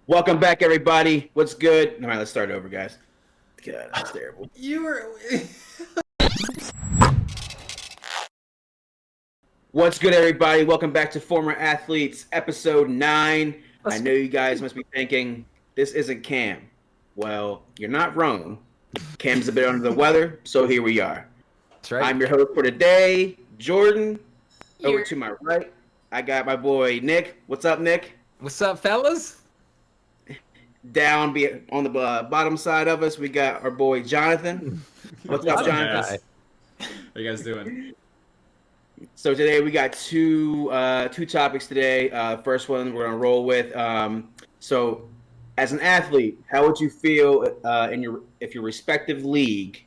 Welcome back, everybody. What's good? All right, let's start over, guys. God, that's terrible. You were. What's good, everybody? Welcome back to Former Athletes, episode 9. I Let's know you guys must be thinking, this isn't Cam. Well, you're not wrong. Cam's a bit under the weather, so here we are. That's right. I'm your host for today, Jordan. Over You're- to my right, I got my boy, Nick. What's up, Nick? What's up, fellas? Down on the bottom side of us, we got our boy, Jonathan. What's up, Jonathan? How you guys doing? So today we got two topics today. First one we're gonna roll with. So, as an athlete, how would you feel if your respective league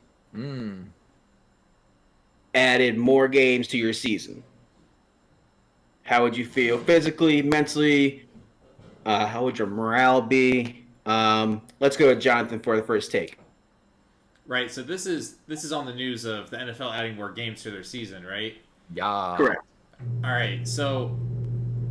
added more games to your season? How would you feel physically, mentally? How would your morale be? Let's go with Jonathan for the first take. Right, so this is on the news of the NFL adding more games to their season, right? Yeah. Correct. All right, so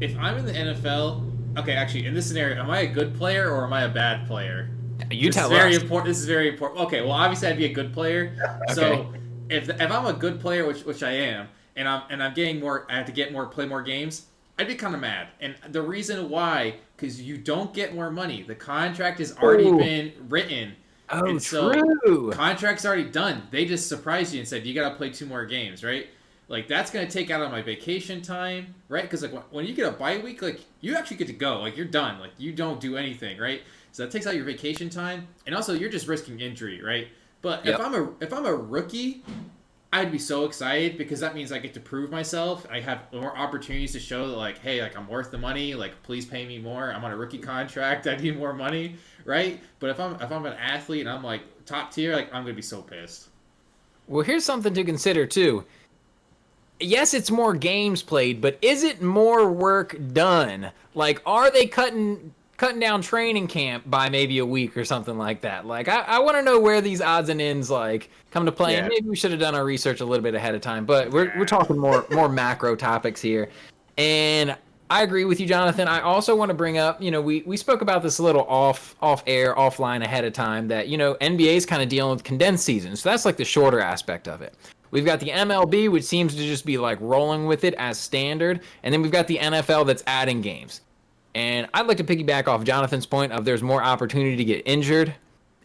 if I'm in the NFL, okay, actually, in this scenario, am I a good player or am I a bad player? You This tell is very us. important. This is very important. Okay, well, obviously, I'd be a good player. So if I'm a good player, which I am, and I'm getting more, I have to get more, play more games. I'd be kind of mad, and the reason why, because you don't get more money. The contract has already been written. Oh, And so, true. Contract's already done. They just surprised you and said you got to play 2 more games, right? Like that's gonna take out of my vacation time, right? Because like when you get a bye week, like you actually get to go, like you're done, like you don't do anything, right? So that takes out your vacation time, and also you're just risking injury, right? But Yep. if I'm a rookie, I'd be so excited because that means I get to prove myself. I have more opportunities to show that, like, hey, like I'm worth the money. Like, please pay me more. I'm on a rookie contract. I need more money, right? But if I'm an athlete and I'm like top tier, like I'm gonna be so pissed. Well, here's something to consider too. Yes, it's more games played, but is it more work done? Like, are they cutting down training camp by maybe a week or something like that? Like, I want to know where these odds and ends like come to play. And Yeah. maybe we should have done our research a little bit ahead of time. But we're talking more macro topics here, and I agree with you, Jonathan. I also want to bring up, we spoke about this a little off air, offline ahead of time, that NBA is kind of dealing with condensed season, so that's like the shorter aspect of it. We've got the MLB, which seems to just be like rolling with it as standard, and then we've got the NFL that's adding games. And I'd like to piggyback off Jonathan's point of there's more opportunity to get injured.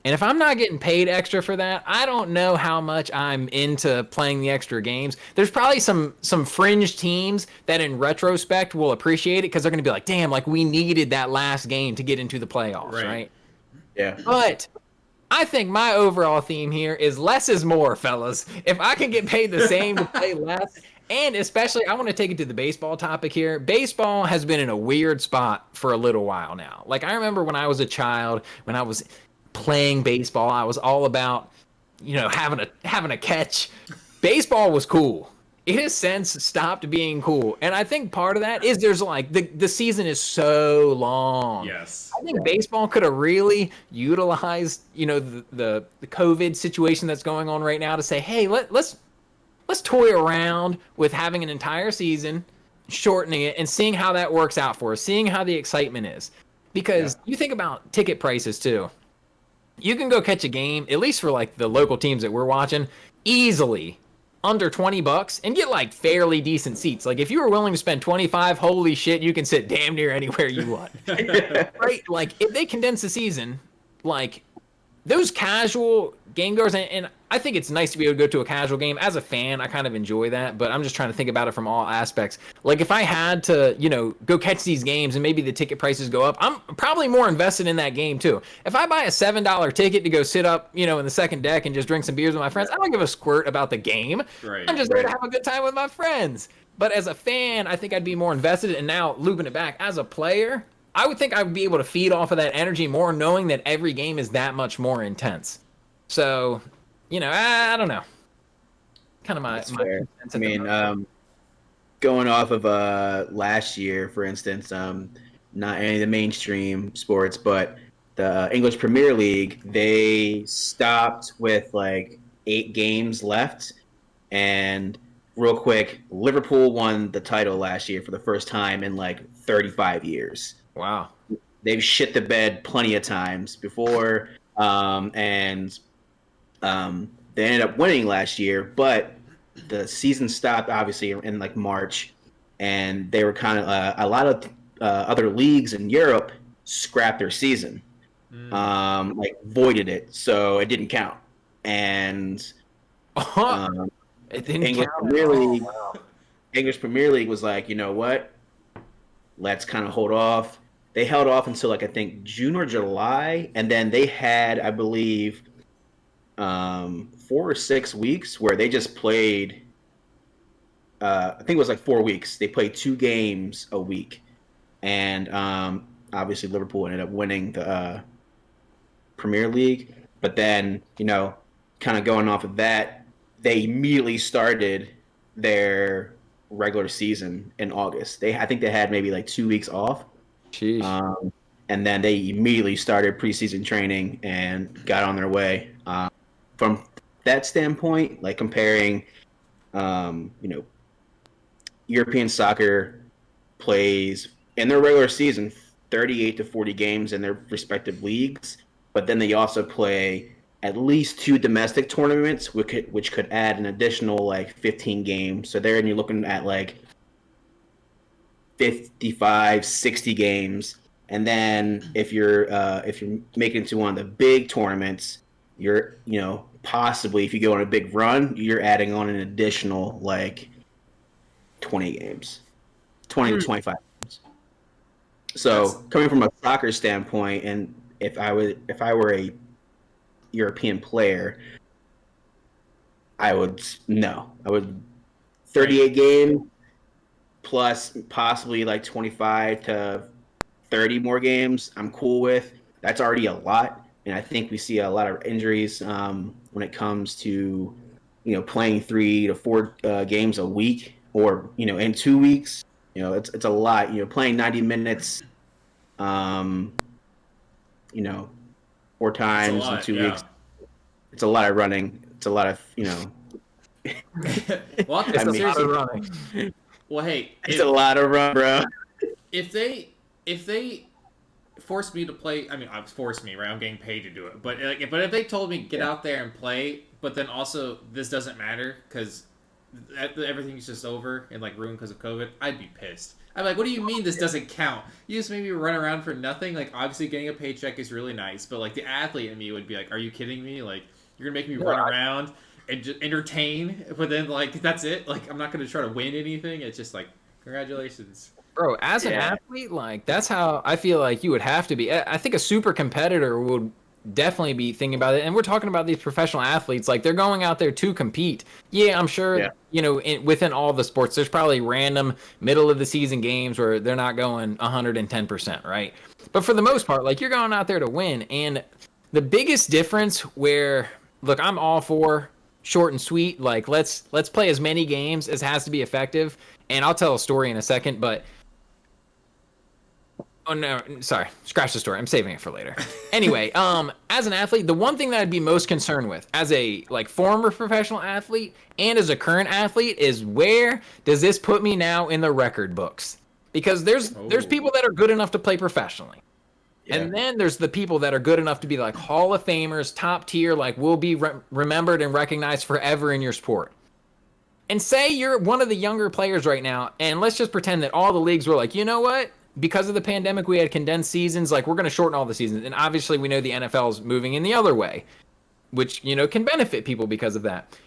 And if I'm not getting paid extra for that, I don't know how much I'm into playing the extra games. There's probably some fringe teams that in retrospect will appreciate it because they're going to be like, damn, like we needed that last game to get into the playoffs, right? Yeah. But I think my overall theme here is less is more, fellas. If I can get paid the same to play less, and especially I want to take it to the baseball topic here. Baseball has been in a weird spot for a little while now. Like I remember when I was a child, when I was playing baseball, I was all about, having a catch. Baseball was cool. It has since stopped being cool. And I think part of that is there's like the season is so long. Yes. I think baseball could have really utilized, the COVID situation that's going on right now to say, hey, let's toy around with having an entire season, shortening it, and seeing how that works out for us, seeing how the excitement is. Because you think about ticket prices too. You can go catch a game, at least for like the local teams that we're watching, easily under $20 and get like fairly decent seats. Like if you were willing to spend 25, holy shit, you can sit damn near anywhere you want. Right? Like if they condense the season, like those casual game goers, and I think it's nice to be able to go to a casual game. As a fan, I kind of enjoy that, but I'm just trying to think about it from all aspects. Like if I had to, go catch these games and maybe the ticket prices go up, I'm probably more invested in that game too. If I buy a $7 ticket to go sit up, in the second deck and just drink some beers with my friends, I don't give a squirt about the game. Right. I'm just there to have a good time with my friends. But as a fan, I think I'd be more invested. And now looping it back, as a player, I would think I would be able to feed off of that energy more, knowing that every game is that much more intense. So, I don't know. Kind of my That's fair. sense I at the mean, moment. going off of last year, for instance, not any of the mainstream sports, but the English Premier League, they stopped with like 8 games left. And real quick, Liverpool won the title last year for the first time in like 35 years. Wow. they've shit the bed plenty of times before, and they ended up winning last year, but the season stopped obviously in like March, and they were kind of a lot of other leagues in Europe scrapped their season, like voided it, so it didn't count. And It didn't English count Premier at all. League, Wow. English Premier League was like, you know what? Let's kind of hold off. They held off until like I think June or July, and then they had, I believe, 4 or 6 weeks where they just played. I think it was like 4 weeks. They played 2 games a week, and obviously Liverpool ended up winning the Premier League. But then, kind of going off of that, they immediately started their regular season in August. I think they had maybe like 2 weeks off. Sheesh. And then they immediately started preseason training and got on their way. From that standpoint, like comparing, European soccer plays in their regular season 38 to 40 games in their respective leagues, but then they also play at least 2 domestic tournaments, which could add an additional like 15 games. So there, and you're looking at like 55, 60 games. And then if you're making it to one of the big tournaments, you're possibly, if you go on a big run, you're adding on an additional like 20 games, 20 to 25 games. So coming from a soccer standpoint, and if I were a European player, I would 38 game plus possibly like 25 to 30 more games. I'm cool with. That's already a lot, and I think we see a lot of injuries when it comes to playing 3 to 4 games a week, or in 2 weeks. It's a lot. Playing 90 minutes, 4 times in 2 weeks. It's a lot of running. It's a lot of Well, seriously, Running. well, hey, it's a lot of run, bro. if they forced me to play, I mean, forced me, right? I'm getting paid to do it. But if they told me get out there and play, but then also this doesn't matter because everything's just over and like ruined because of COVID, I'd be pissed. I'm like, what do you mean this doesn't count? You just made me run around for nothing. Like, obviously getting a paycheck is really nice, but like the athlete in me would be like, are you kidding me? Like, you're gonna make me run around and just entertain, but then like that's it. Like, I'm not gonna try to win anything. It's just like, congratulations. Bro, as an athlete, like that's how I feel like you would have to be. I think a super competitor would definitely be thinking about it. And we're talking about these professional athletes, like they're going out there to compete. Yeah, I'm sure, within all the sports, there's probably random middle of the season games where they're not going 110%, right? But for the most part, like you're going out there to win. And the biggest difference where, look, I'm all for short and sweet. Like let's play as many games as has to be effective. And I'll tell a story in a second, but oh no, sorry, scratch the story. I'm saving it for later. Anyway, as an athlete, the one thing that I'd be most concerned with as a like former professional athlete and as a current athlete is where does this put me now in the record books? Because there's people that are good enough to play professionally. Yeah. And then there's the people that are good enough to be like Hall of Famers, top tier, like will be remembered and recognized forever in your sport. And say you're one of the younger players right now, and let's just pretend that all the leagues were like, you know what? Because of the pandemic, we had condensed seasons. Like, we're going to shorten all the seasons. And obviously, we know the NFL is moving in the other way, which, can benefit people because of that.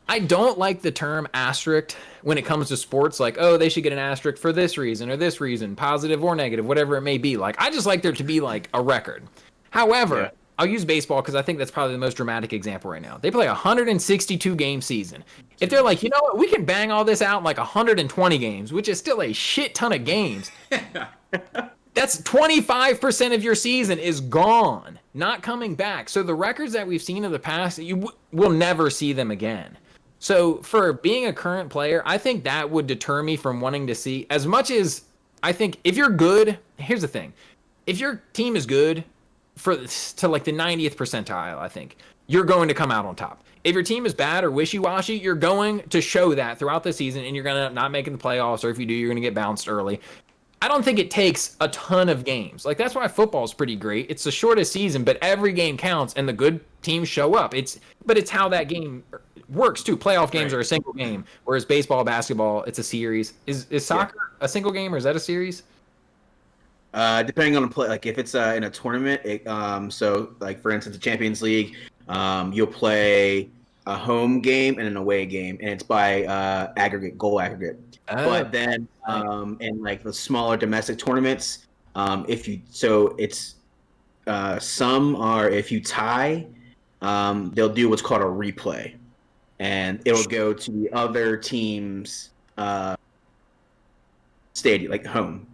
I don't like the term asterisk when it comes to sports. Like, oh, they should get an asterisk for this reason or this reason, positive or negative, whatever it may be. Like, I just like there to be, like, a record. However, I'll use baseball because I think that's probably the most dramatic example right now. They play a 162-game season. If they're like, you know what, we can bang all this out in like 120 games, which is still a shit ton of games. That's 25% of your season is gone, not coming back. So the records that we've seen in the past, you will never see them again. So for being a current player, I think that would deter me from wanting to see, as much as I think if you're good, here's the thing. If your team is good, to like the 90th percentile, I think you're going to come out on top. If your team is bad or wishy-washy, you're going to show that throughout the season, and you're going to not making the playoffs, or if you do, you're going to get bounced early. I don't think it takes a ton of games. Like that's why football is pretty great. It's the shortest season, but every game counts, and the good teams show up. But it's how that game works too. Playoff games are a single game, whereas baseball, basketball, it's a series. Is soccer a single game or is that a series? Depending on the play, like if it's in a tournament, so like for instance, the Champions League, you'll play a home game and an away game, and it's by goal aggregate. But then in like the smaller domestic tournaments, it's some are if you tie, they'll do what's called a replay, and it'll go to the other team's stadium, like home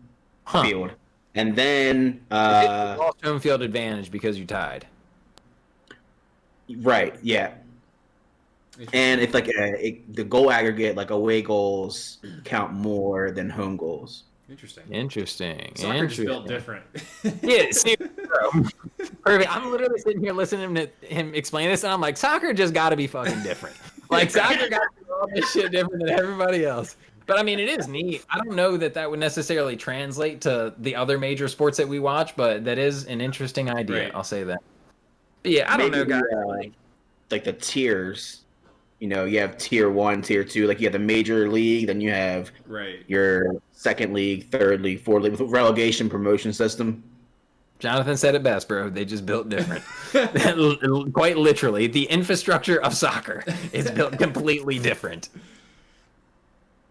field, and then lost home field advantage because you tied. Right, yeah. And it's like the goal aggregate, like away goals count more than home goals. Interesting. Soccer's built different. Yeah, see, perfect. I'm literally sitting here listening to him explain this, and I'm like, soccer just got to be fucking different. Like, soccer got to do all this shit different than everybody else. But, I mean, it is neat. I don't know that would necessarily translate to the other major sports that we watch, but that is an interesting idea. Right. I'll say that. But, yeah, I don't know, guys. Like the tiers. You know, you have tier 1, tier 2. Like you have the major league, then you have your second league, third league, fourth league with a relegation promotion system. Jonathan said it best, bro. They just built different. Quite literally, the infrastructure of soccer is built completely different.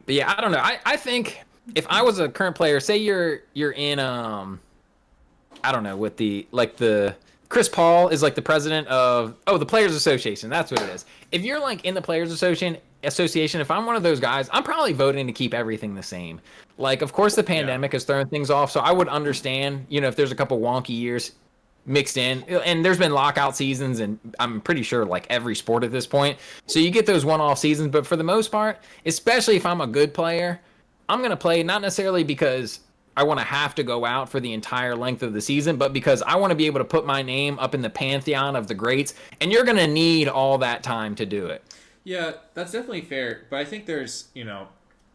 But yeah, I don't know. I think if I was a current player, say you're in I don't know, with the Chris Paul is like the president of the Players Association. That's what it is. If you're like in the Players Association, if I'm one of those guys, I'm probably voting to keep everything the same. Like, of course, the pandemic has thrown things off, so I would understand, if there's a couple wonky years mixed in, and there's been lockout seasons, and I'm pretty sure like every sport at this point. So you get those one-off seasons, but for the most part, especially if I'm a good player, I'm gonna play not necessarily because I want to have to go out for the entire length of the season, but because I want to be able to put my name up in the pantheon of the greats, and you're going to need all that time to do it. Yeah, that's definitely fair, but I think there's,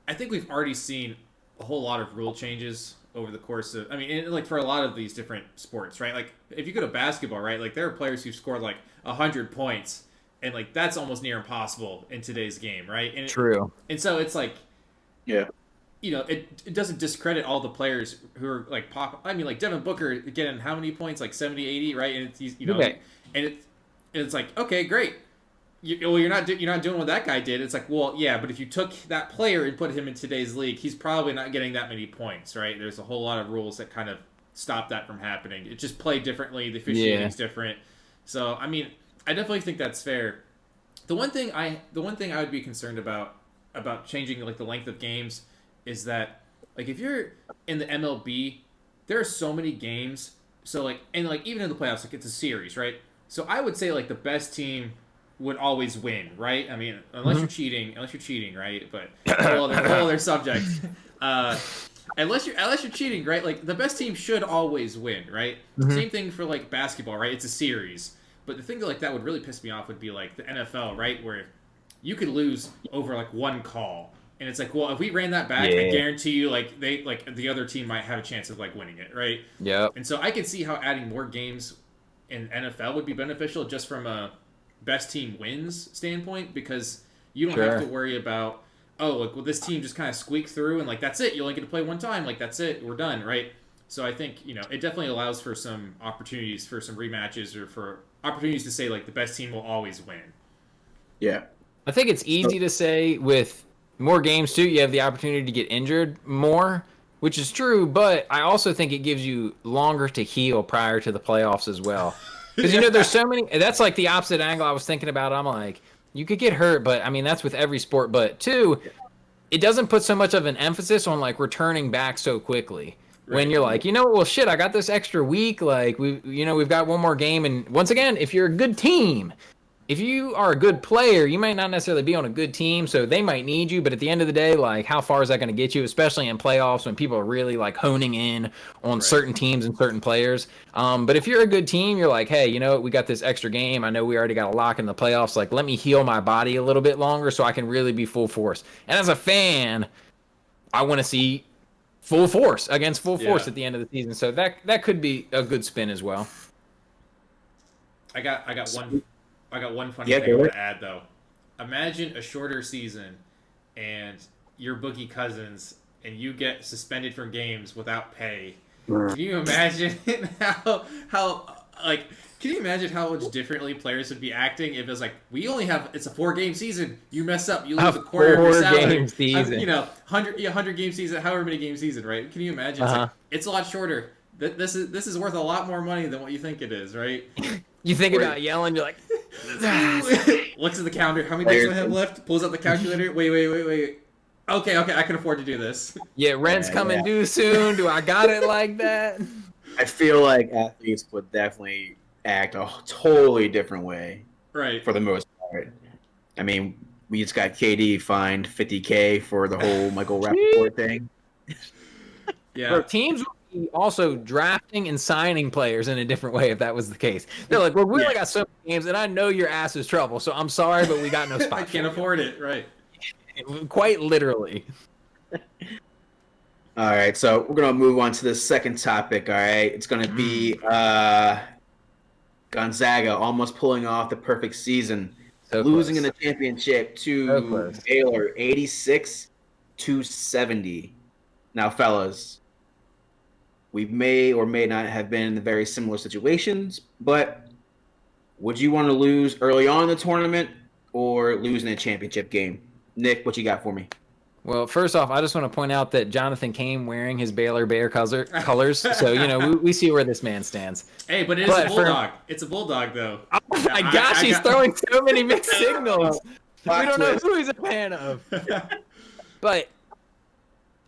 I think we've already seen a whole lot of rule changes over the course of, like for a lot of these different sports, right? Like if you go to basketball, right? Like there are players who've scored like 100 points, and like that's almost near impossible in today's game, right? And True. And so it's like, yeah. It doesn't discredit all the players who are like like Devin Booker getting how many points, like 70, 80, right? And it's and it's like, okay, great. You're not doing what that guy did. It's like, well, yeah, but if you took that player and put him in today's league, he's probably not getting that many points, right? There's a whole lot of rules that kind of stop that from happening. It just played differently. The officiating's different. So I definitely think that's fair. The one thing I would be concerned about changing like the length of games is that, like, if you're in the MLB, there are so many games. So, like, and, like, even in the playoffs, like, it's a series, right? So I would say, like, the best team would always win, right? I mean, unless you're cheating, right? But whole other subject. Unless you're cheating, right? Like, the best team should always win, right? Same thing for, like, basketball, right? It's a series. But the thing that would really piss me off would be, like, the NFL, right? Where you could lose over, like, one call. And it's like, well, if we ran that back, I guarantee you, like, the other team might have a chance of, like, winning it, right? Yeah. And so I could see how adding more games in NFL would be beneficial just from a best team wins standpoint, because you don't have to worry about, this team just kind of squeaked through and, like, that's it. You only get to play one time. Like, that's it. We're done, right? So I think, it definitely allows for some opportunities for some rematches or for opportunities to say, like, the best team will always win. Yeah. I think it's easy to say with more games, too, you have the opportunity to get injured more, which is true, but I also think it gives you longer to heal prior to the playoffs as well. Because, there's so many... That's like the opposite angle I was thinking about. I'm like, you could get hurt, but, that's with every sport. But, two, it doesn't put so much of an emphasis on, like, returning back so quickly. Right. When you're like, well, shit, I got this extra week. Like, we've got one more game. And once again, if you're a good team... If you are a good player, you might not necessarily be on a good team, so they might need you. But at the end of the day, like, how far is that going to get you, especially in playoffs when people are really, like, honing in on certain teams and certain players? But if you're a good team, you're like, hey, we got this extra game. I know we already got a lock in the playoffs. Like, let me heal my body a little bit longer so I can really be full force. And as a fan, I want to see full force at the end of the season. So that could be a good spin as well. I got one funny thing I want to add though. Imagine a shorter season and your Boogie Cousins and you get suspended from games without pay. Can you imagine how like can you imagine how much differently players would be acting if it's like it's a 4-game season, you mess up, you lose a quarter of your salary. Season. 100 game season, however many game season, right? Can you imagine? It's a lot shorter. This is worth a lot more money than what you think it is, right? You think about yelling, you're like, looks at the calendar. How many days do I have left? Pulls out the calculator. Wait. Okay, I can afford to do this. Yeah, rent's coming due soon. Do I got it like that? I feel like athletes would definitely act a totally different way. Right. For the most part. I mean, we just got KD fined $50K for the whole Michael Rappaport thing. Yeah. Bro, teams would be also drafting and signing players in a different way if that was the case. They're like, well, we only got so many games, and I know your ass is trouble, so I'm sorry, but we got no spot. I can't afford it. Right. Quite literally. All right, so we're going to move on to the second topic, all right? It's going to be Gonzaga almost pulling off the perfect season, losing in the championship to Baylor 86-70. Now, fellas, we may or may not have been in very similar situations, but would you want to lose early on in the tournament or lose in a championship game? Nick, what you got for me? Well, first off, I just want to point out that Jonathan came wearing his Baylor Bear colors, so we see where this man stands. Hey, but it is a bulldog. It's a bulldog, though. Oh my gosh, he's throwing so many mixed signals. We don't know who he's a fan of. But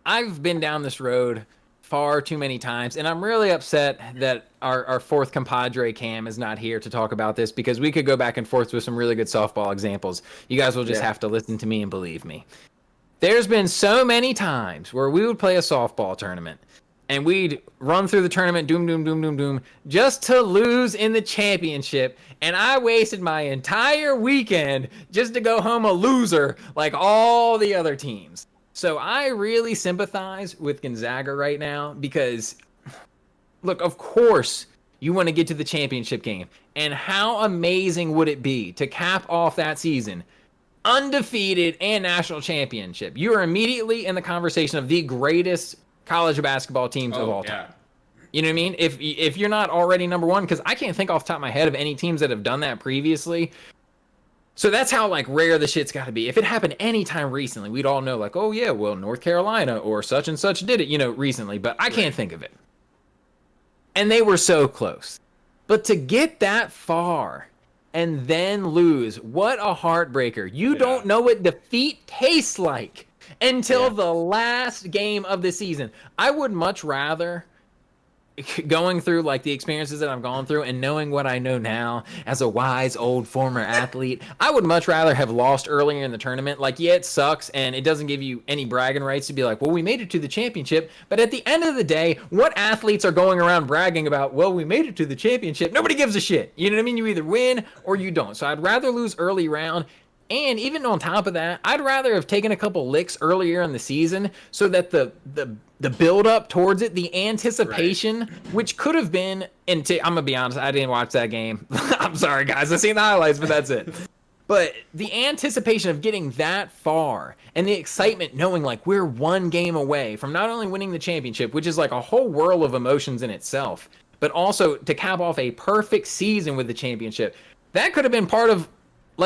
I've been down this road far too many times, and I'm really upset that our fourth compadre Cam is not here to talk about this because we could go back and forth with some really good softball examples. You guys will just have to listen to me and believe me. There's been so many times where we would play a softball tournament and we'd run through the tournament, doom, just to lose in the championship. And I wasted my entire weekend just to go home a loser like all the other teams. So I really sympathize with Gonzaga right now because, look, of course you want to get to the championship game. And how amazing would it be to cap off that season undefeated and national championship? You are immediately in the conversation of the greatest college basketball teams of all time. You know what I mean? If you're not already number one, because I can't think off the top of my head of any teams that have done that previously. So that's how rare the shit's got to be. If it happened anytime recently, we'd all know oh yeah, well, North Carolina or such and such did it, recently, but I can't think of it. And they were so close. But to get that far and then lose, what a heartbreaker. You don't know what defeat tastes like until the last game of the season. I would much rather, going through the experiences that I've gone through and knowing what I know now as a wise old former athlete, I would much rather have lost earlier in the tournament. It sucks and it doesn't give you any bragging rights to be like, well, we made it to the championship. But at the end of the day, what athletes are going around bragging about, well, we made it to the championship? Nobody gives a shit. You know what I mean? You either win or you don't. So I'd rather lose early round. And even on top of that, I'd rather have taken a couple licks earlier in the season so that the build up towards it, the anticipation, which could have been, I'm going to be honest, I didn't watch that game. I'm sorry, guys. I've seen the highlights, but that's it. But the anticipation of getting that far and the excitement knowing we're one game away from not only winning the championship, which is a whole whirl of emotions in itself, but also to cap off a perfect season with the championship. That could have been part of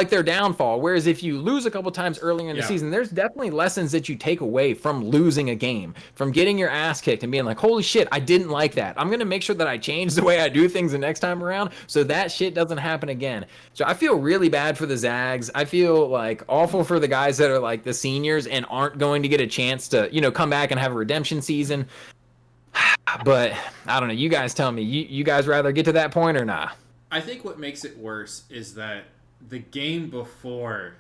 their downfall. Whereas if you lose a couple times earlier in the season, there's definitely lessons that you take away from losing a game, from getting your ass kicked and being like, holy shit, I didn't like that. I'm going to make sure that I change the way I do things the next time around so that shit doesn't happen again. So I feel really bad for the Zags. I feel awful for the guys that are the seniors and aren't going to get a chance to, come back and have a redemption season. But I don't know. You guys tell me, you guys rather get to that point or not? I think what makes it worse is that the game before,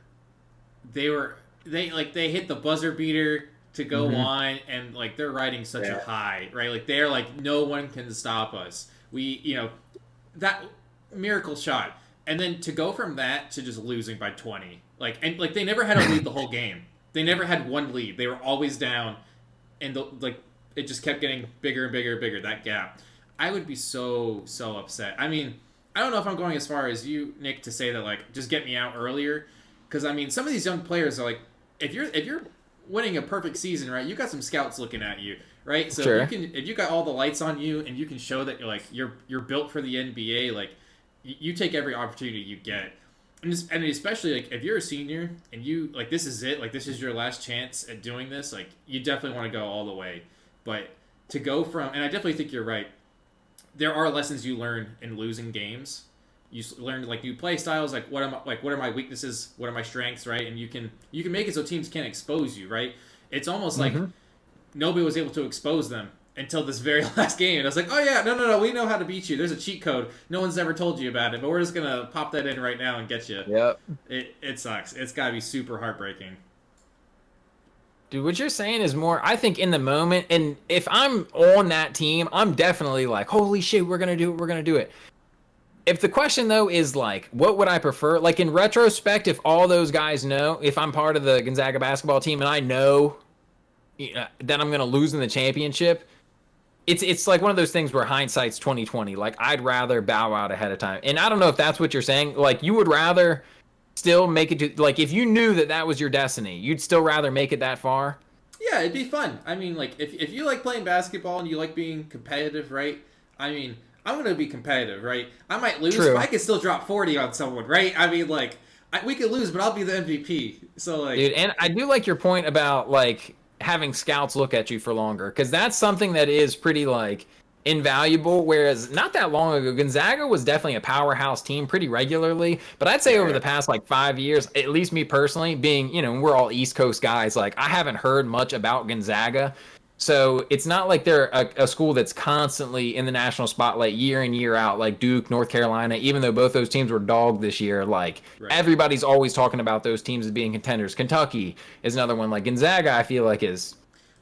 they hit the buzzer beater to go on, and they're riding such a high, right? They're no one can stop us. We, that miracle shot, and then to go from that to just losing by 20, and they never had a lead the whole game. They never had one lead. They were always down, and it just kept getting bigger and bigger and bigger, that gap. I would be so upset. I mean, I don't know if I'm going as far as you, Nick, to say that like just get me out earlier, because I mean some of these young players are like, if you're winning a perfect season, right? You got some scouts looking at you, right? So Sure. if you got all the lights on you and you can show that you're built for the NBA, like you take every opportunity you get. And especially like if you're a senior and you like this is it, like this is your last chance at doing this, like you definitely want to go all the way. But to go from, and I definitely think you're right, there are lessons you learn in losing games. You learn like new play styles, like what are my weaknesses, what are my strengths, right? And you can make it so teams can't expose you, right? It's almost like nobody was able to expose them until this very last game. And I was like, oh yeah, no, we know how to beat you. There's a cheat code. No one's ever told you about it, but we're just gonna pop that in right now and get you. Yep. It sucks. It's gotta be super heartbreaking. Dude, what you're saying is more, I think, in the moment. And if I'm on that team, I'm definitely like, holy shit, we're going to do it. If the question, though, is like, what would I prefer? Like, in retrospect, if all those guys know, if I'm part of the Gonzaga basketball team and I know that I'm going to lose in the championship, it's like one of those things where hindsight's 20/20. Like, I'd rather bow out ahead of time. And I don't know if that's what you're saying. Like, you would rather still make it to, like, if you knew that was your destiny, you'd still rather make it that far? Yeah, it'd be fun. I mean, like, if you like playing basketball and you like being competitive, right? I mean, I'm going to be competitive, right? I might lose, True. but I could still drop 40 on someone, right? I mean, like, we could lose, but I'll be the MVP. So, like... Dude, and I do like your point about, like, having scouts look at you for longer, because that's something that is pretty, like, invaluable, whereas not that long ago, Gonzaga was definitely a powerhouse team pretty regularly, but I'd say over the past, like, 5 years, at least me personally, being, you know, we're all East Coast guys, like, I haven't heard much about Gonzaga, so it's not like they're a school that's constantly in the national spotlight year in, year out, like Duke, North Carolina, even though both those teams were dogged this year, like, everybody's always talking about those teams as being contenders. Kentucky is another one. Like, Gonzaga, I feel like is...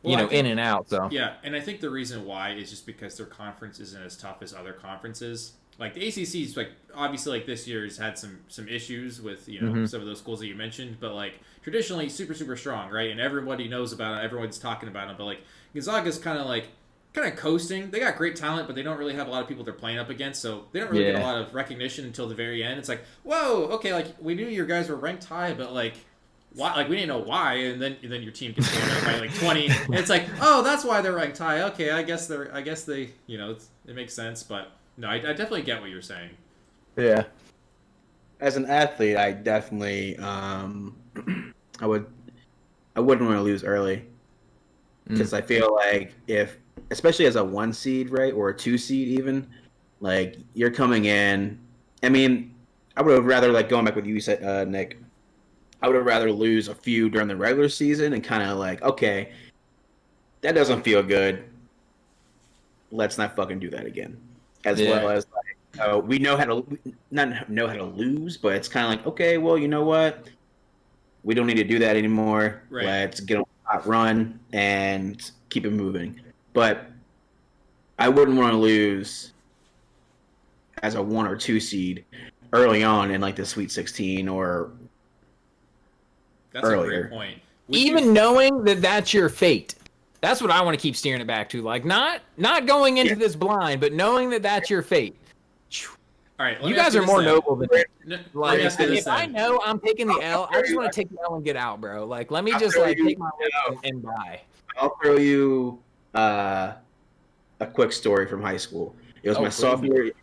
in and out. So yeah, and I think the reason why is just because their conference isn't as tough as other conferences. Like the ACC is like obviously like this year has had some issues with some of those schools that you mentioned, but like traditionally super strong, right? And everybody knows about it, everyone's talking about them. But like Gonzaga's kind of coasting. They got great talent, but they don't really have a lot of people they're playing up against, so they don't really get a lot of recognition until the very end. It's like, whoa, okay, like we knew your guys were ranked high, but like. Why? Like we didn't know why, and then your team gets blown out by like 20. And it's like, oh, that's why they're ranked high. Okay, I guess they, it makes sense. But no, I definitely get what you're saying. Yeah. As an athlete, I definitely I wouldn't want to lose early because I feel like especially as a 1 seed, right, or a 2 seed even, like you're coming in. I mean, I would have rather, like going back with you said, Nick. I would have rather lose a few during the regular season and kind of like, okay, that doesn't feel good. Let's not fucking do that again. As well as like, we know how to not know how to lose, but it's kind of like, okay, well, you know what? We don't need to do that anymore. Right. Let's get on a hot run and keep it moving. But I wouldn't want to lose as a 1 or 2 seed early on in like the Sweet 16 or That's earlier. a great point. Even knowing that that's your fate, that's what I want to keep steering it back to. Like not going into this blind, but knowing that that's your fate. All right, you guys are more noble than like if I know I'm taking the L, I just want to take the L and get out, bro. Like let me just like take my L and die. I'll throw you a quick story from high school. It was my sophomore year.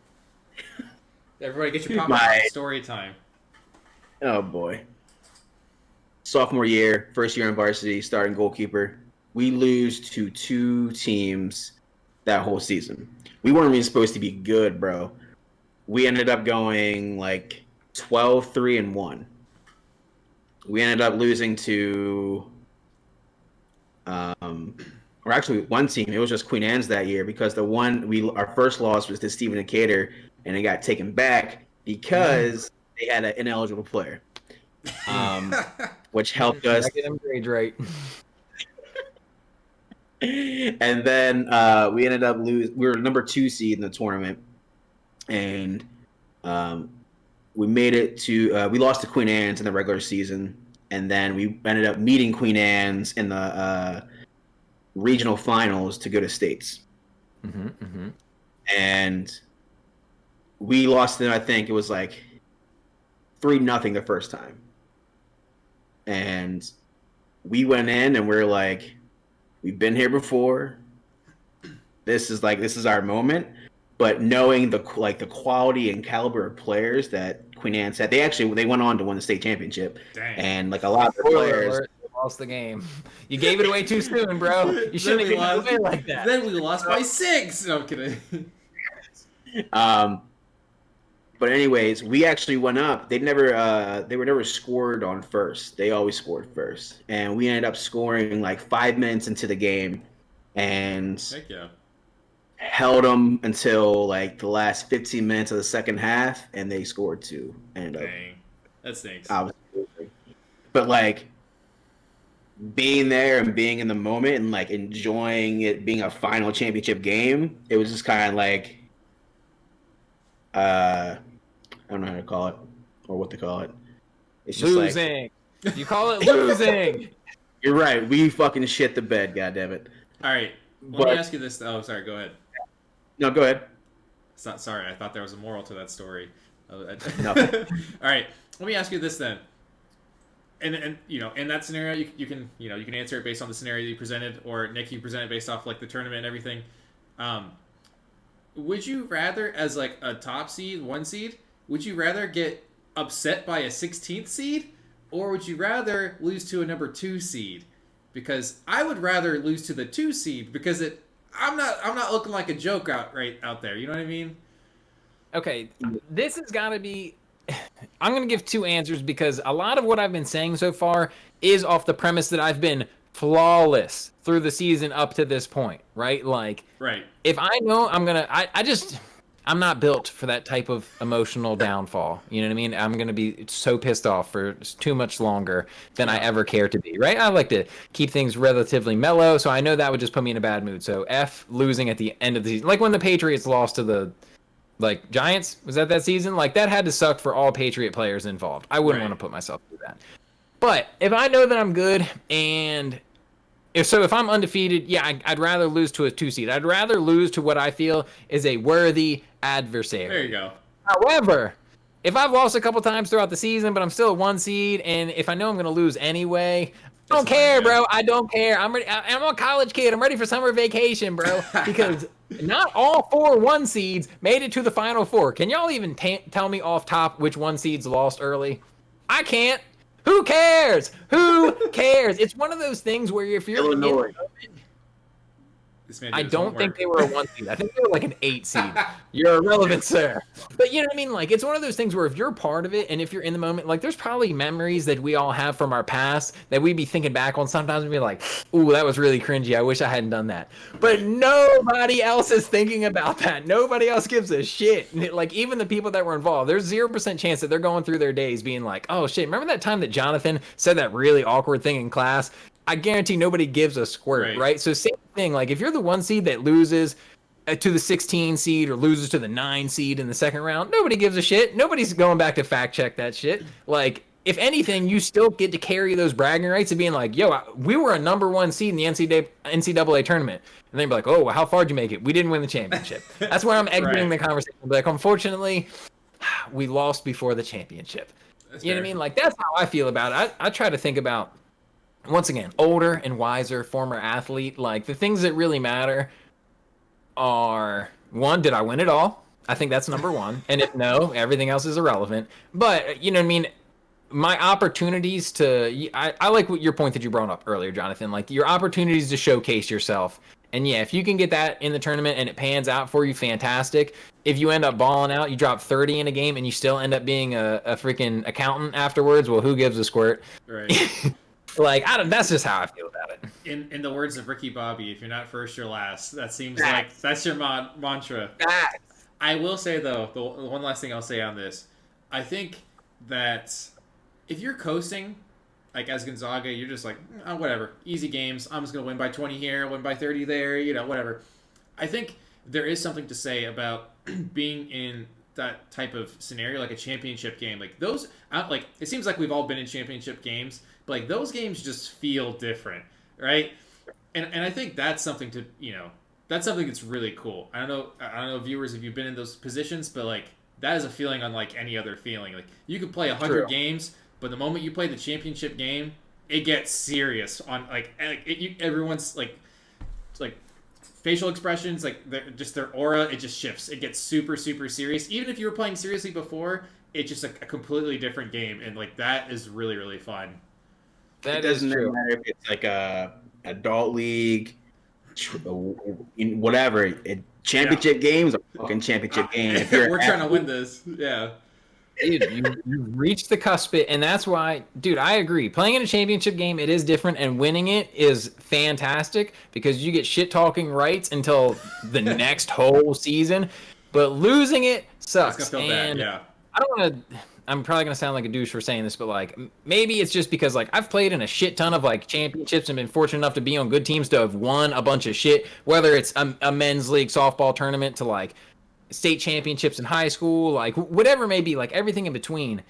Everybody get your popcorn. Story time. Oh boy. Sophomore year, first year in varsity, starting goalkeeper. We lose to 2 teams that whole season. We weren't even supposed to be good, bro. We ended up going like 12-3-1. We ended up losing to, or actually one team. It was just Queen Anne's that year because our first loss was to Stephen Decatur, and it got taken back because they had an ineligible player. Which helped us get them grades right. And then we ended up we were number 2 seed in the tournament, and we made it to we lost to Queen Anne's in the regular season, and then we ended up meeting Queen Anne's in the regional finals to go to states. And we lost them. I think it was like 3-0 the first time. And we went in and we're like, we've been here before. This is our moment. But knowing the quality and caliber of players that Queen Anne's had, they went on to win the state championship. Dang. And like a lot of the players lost the game. You gave it away too soon, bro. You shouldn't have given it away like that. Then we lost by 6. No, I'm kidding. But anyways, we actually went up. They were never scored on first. They always scored first, and we ended up scoring like 5 minutes into the game, and Heck yeah. held them until like the last 15 minutes of the second half, and they scored 2. And Dang. That stinks. But like being there and being in the moment and like enjoying it being a final championship game, it was just kind of like. I don't know how to call it or what to call it. It's just losing. Like, you call it losing. You're right. We fucking shit the bed. God damn it. All right. Let me ask you this. Oh, sorry. Go ahead. No, go ahead. Sorry. I thought there was a moral to that story. No. All right. Let me ask you this then. And you know, in that scenario, you can answer it based on the scenario you presented, or Nick, you presented based off like the tournament and everything. Would you rather, as like a top seed, 1 seed, would you rather get upset by a 16th seed, or would you rather lose to a number 2 seed? Because I would rather lose to the 2 seed because I'm not looking like a joke out there. You know what I mean? Okay, this has got to be. I'm going to give 2 answers because a lot of what I've been saying so far is off the premise that I've been flawless through the season up to this point, right? Like, right. If I know I'm not built for that type of emotional downfall. You know what I mean? I'm going to be so pissed off for too much longer than I ever care to be, right? I like to keep things relatively mellow, so I know that would just put me in a bad mood. So F, losing at the end of the season. Like when the Patriots lost to the Giants, was that season? Like that had to suck for all Patriot players involved. I wouldn't want to put myself through that. But if I know that I'm good and if I'm undefeated, yeah, I'd rather lose to a 2 seed. I'd rather lose to what I feel is a worthy adversary. There you go. However, if I've lost a couple times throughout the season, but I'm still a 1 seed, and if I know I'm going to lose anyway, I don't care, bro. I don't care. I'm ready. I'm a college kid. I'm ready for summer vacation, bro. Because not all 4 1 seeds made it to the Final Four. Can y'all even tell me off top which 1 seeds lost early? I can't. Who cares? Who cares? It's one of those things where if you're Illinois. I don't think they were a 1 seed. I think they were like an 8 seed. You're irrelevant, sir. But you know what I mean? Like, it's one of those things where if you're part of it and if you're in the moment, like, there's probably memories that we all have from our past that we'd be thinking back on sometimes and be like, ooh, that was really cringy. I wish I hadn't done that. But nobody else is thinking about that. Nobody else gives a shit. Like, even the people that were involved, there's 0% chance that they're going through their days being like, oh, shit, remember that time that Jonathan said that really awkward thing in class? I guarantee nobody gives a squirt, right? So same thing. Like if you're the 1 seed that loses to the 16 seed or loses to the 9 seed in the second round, nobody gives a shit. Nobody's going back to fact check that shit. Like if anything, you still get to carry those bragging rights of being like, yo, we were a number 1 seed in the NCAA tournament. And they'd be like, oh, well, how far did you make it? We didn't win the championship. That's where I'm exiting the conversation. Like, unfortunately, we lost before the championship. You know what I mean? Like that's how I feel about it. I try to think about, once again, older and wiser, former athlete, like the things that really matter are, 1, did I win it all? I think that's number 1. And if no, everything else is irrelevant. But, you know what I mean? My opportunities to, I like what your point that you brought up earlier, Jonathan, like your opportunities to showcase yourself. And yeah, if you can get that in the tournament and it pans out for you, fantastic. If you end up balling out, you drop 30 in a game and you still end up being a freaking accountant afterwards, well, who gives a squirt? Right. Like, that's just how I feel about it. In the words of Ricky Bobby, if you're not first, you're last. That seems like that's your mantra. I will say, though, the one last thing I'll say on this. I think that if you're coasting, like as Gonzaga, you're just like, oh, whatever, easy games. I'm just going to win by 20 here, win by 30 there, whatever. I think there is something to say about being in that type of scenario, like a championship game. Like those, like it seems like we've all been in championship games, but like those games just feel different, right? and I think that's something to that's something that's really cool. I don't know viewers if you've been in those positions, but like that is a feeling unlike any other feeling. Like you could play 100 games, but the moment you play the championship game, it gets serious on everyone's like facial expressions, like their aura, it just shifts. It gets super super serious. Even if you were playing seriously before, it's just a completely different game, and like that is really really fun. It doesn't matter if it's like a adult league, whatever. Championship games are fucking championship game. If we're trying to win this, yeah. Dude, you reached the cusp, and that's why, dude, I agree. Playing in a championship game, it is different, and winning it is fantastic because you get shit talking rights until the next whole season. But losing it sucks. It's gonna feel bad, yeah. I don't want to. I'm probably gonna sound like a douche for saying this, but like maybe it's just because like I've played in a shit ton of like championships and been fortunate enough to be on good teams to have won a bunch of shit. Whether it's a men's league softball tournament to like state championships in high school, like whatever it may be, like everything in between.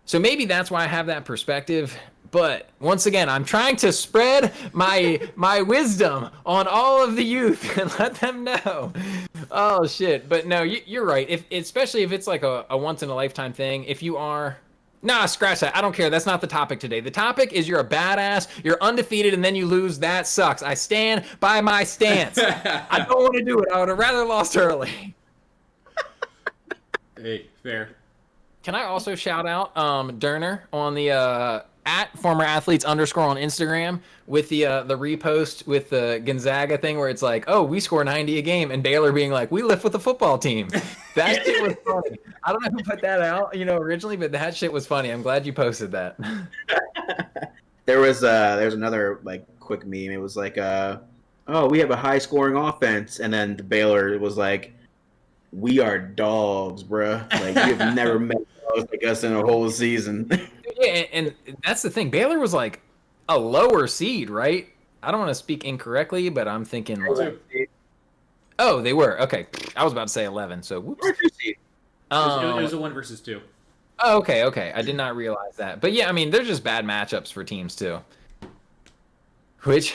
So maybe that's why I have that perspective. But once again, I'm trying to spread my wisdom on all of the youth and let them know. Oh shit! But no, you're right. Especially if it's like a once in a lifetime thing. If you are, nah, scratch that. I don't care. That's not the topic today. The topic is you're a badass. You're undefeated, and then you lose. That sucks. I stand by my stance. I don't want to do it. I would have rather lost early. Hey, fair. Can I also shout out Derner on the at former athletes _ on Instagram with the repost with the Gonzaga thing where it's like, oh, we score 90 a game, and Baylor being like, we lift with the football team. That shit was funny. I don't know who put that out, originally, but that shit was funny. I'm glad you posted that. There's another like quick meme. It was like, oh, we have a high scoring offense, and then the Baylor was like, we are dogs, bruh. Like you've never met dogs like us in a whole season. Yeah, and that's the thing. Baylor was like a lower seed, right? I don't want to speak incorrectly, but I'm thinking. Oh, they were. Okay, I was about to say 11. So whoops. It was a 1 versus 2. Oh, okay. I did not realize that. But yeah, I mean, they're just bad matchups for teams too. Which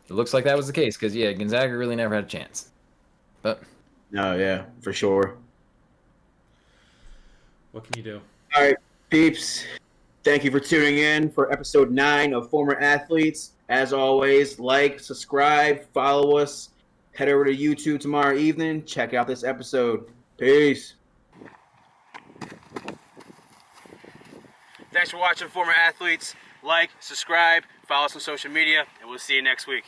it looks like that was the case because yeah, Gonzaga really never had a chance. But. No, yeah, for sure. What can you do? All right, peeps. Thank you for tuning in for episode 9 of Former Athletes. As always, like, subscribe, follow us. Head over to YouTube tomorrow evening. Check out this episode. Peace. Thanks for watching Former Athletes. Like, subscribe, follow us on social media, and we'll see you next week.